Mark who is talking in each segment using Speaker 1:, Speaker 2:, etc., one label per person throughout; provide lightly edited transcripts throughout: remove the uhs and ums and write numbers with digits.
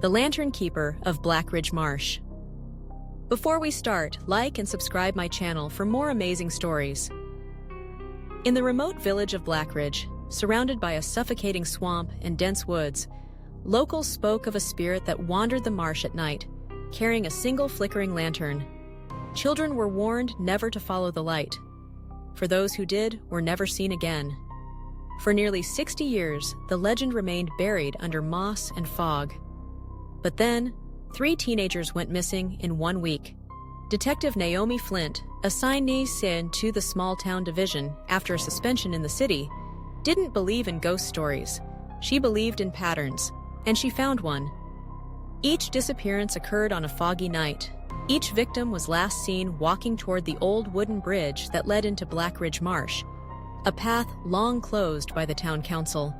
Speaker 1: the Lantern Keeper of Blackridge Marsh. Before we start, like and subscribe my channel for more amazing stories. In the remote village of Blackridge, surrounded by a suffocating swamp and dense woods, locals spoke of a spirit that wandered the marsh at night, carrying a single flickering lantern. Children were warned never to follow the light. For those who did, were never seen again. For nearly 60 years, the legend remained buried under moss and fog. But then, 3 teenagers went missing in 1 week. Detective Naomi Flint, assigned to the small-town division after a suspension in the city, didn't believe in ghost stories. She believed in patterns, and she found one. Each disappearance occurred on a foggy night. Each victim was last seen walking toward the old wooden bridge that led into Blackridge Marsh, a path long closed by the town council.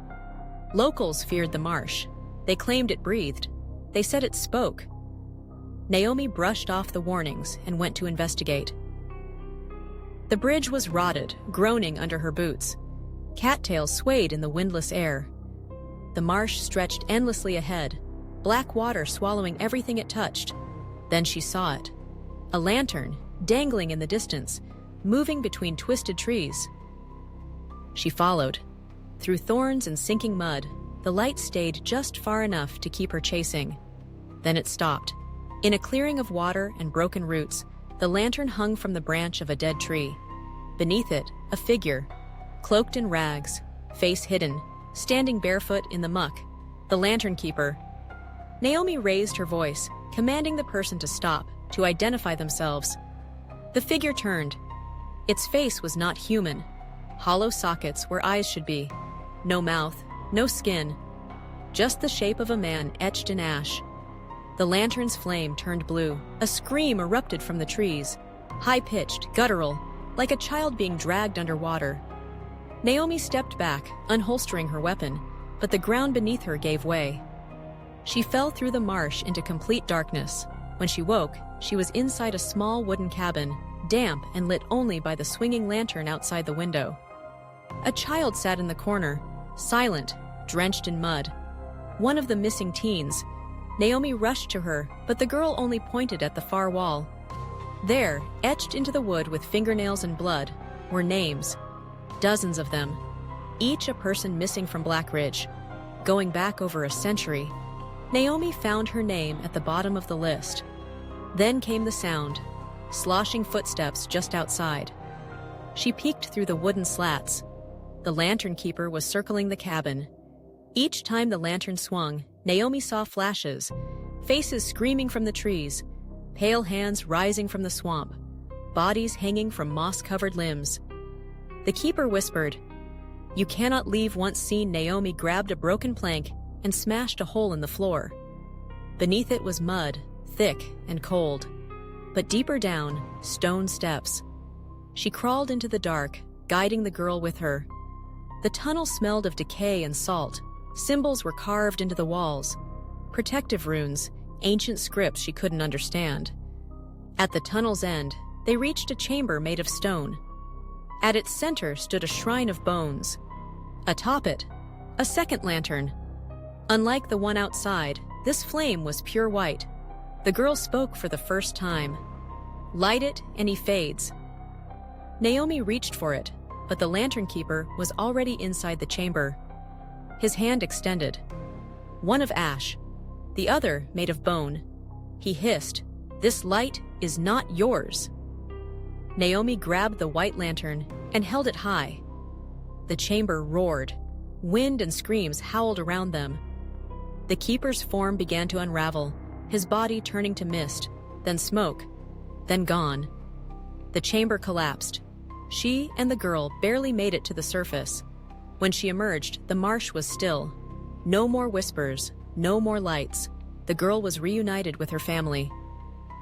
Speaker 1: Locals feared the marsh. They claimed it breathed. They said it spoke. Naomi brushed off the warnings and went to investigate. The bridge was rotted, groaning under her boots. Cattails swayed in the windless air. The marsh stretched endlessly ahead, black water swallowing everything it touched. Then she saw it. A lantern, dangling in the distance, moving between twisted trees. She followed. Through thorns and sinking mud, the light stayed just far enough to keep her chasing. Then it stopped. In a clearing of water and broken roots, the lantern hung from the branch of a dead tree. Beneath it, a figure, cloaked in rags, face hidden, standing barefoot in the muck, the lantern keeper. Naomi raised her voice, commanding the person to stop, to identify themselves. The figure turned. Its face was not human. Hollow sockets where eyes should be. No mouth, no skin. Just the shape of a man etched in ash. The lantern's flame turned blue. A scream erupted from the trees, high-pitched, guttural, like a child being dragged underwater. Naomi stepped back, unholstering her weapon, but the ground beneath her gave way. She fell through the marsh into complete darkness. When she woke, she was inside a small wooden cabin, damp and lit only by the swinging lantern outside the window. A child sat in the corner, silent, drenched in mud. One of the missing teens. Naomi rushed to her, but the girl only pointed at the far wall. There, etched into the wood with fingernails and blood, were names. Dozens of them. Each a person missing from Blackridge. Going back over a century. Naomi found her name at the bottom of the list. Then came the sound, sloshing footsteps just outside. She peeked through the wooden slats. The lantern keeper was circling the cabin. Each time the lantern swung, Naomi saw flashes, faces screaming from the trees, pale hands rising from the swamp, bodies hanging from moss-covered limbs. The keeper whispered, "You cannot leave." Once seen, Naomi grabbed a broken plank and smashed a hole in the floor. Beneath it was mud, thick and cold. But deeper down, stone steps. She crawled into the dark, guiding the girl with her. The tunnel smelled of decay and salt. Symbols were carved into the walls. Protective runes, ancient scripts she couldn't understand. At the tunnel's end, they reached a chamber made of stone. At its center stood a shrine of bones. Atop it, a second lantern. Unlike the one outside, this flame was pure white. The girl spoke for the first time. "Light it and he fades." Naomi reached for it, but the lantern keeper was already inside the chamber. His hand extended. One of ash, the other made of bone. He hissed, "This light is not yours." Naomi grabbed the white lantern and held it high. The chamber roared. Wind and screams howled around them. The keeper's form began to unravel, his body turning to mist, then smoke, then gone. The chamber collapsed. She and the girl barely made it to the surface. When she emerged, the marsh was still. No more whispers, no more lights. The girl was reunited with her family.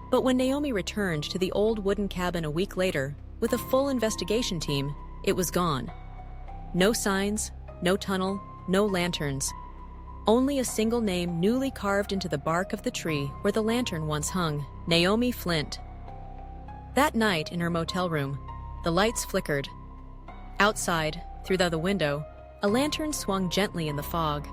Speaker 1: But when Naomi returned to the old wooden cabin a week later, with a full investigation team, it was gone. No signs, no tunnel, no lanterns. Only a single name newly carved into the bark of the tree where the lantern once hung: Naomi Flint. That night in her motel room, the lights flickered. Outside, through the window, a lantern swung gently in the fog.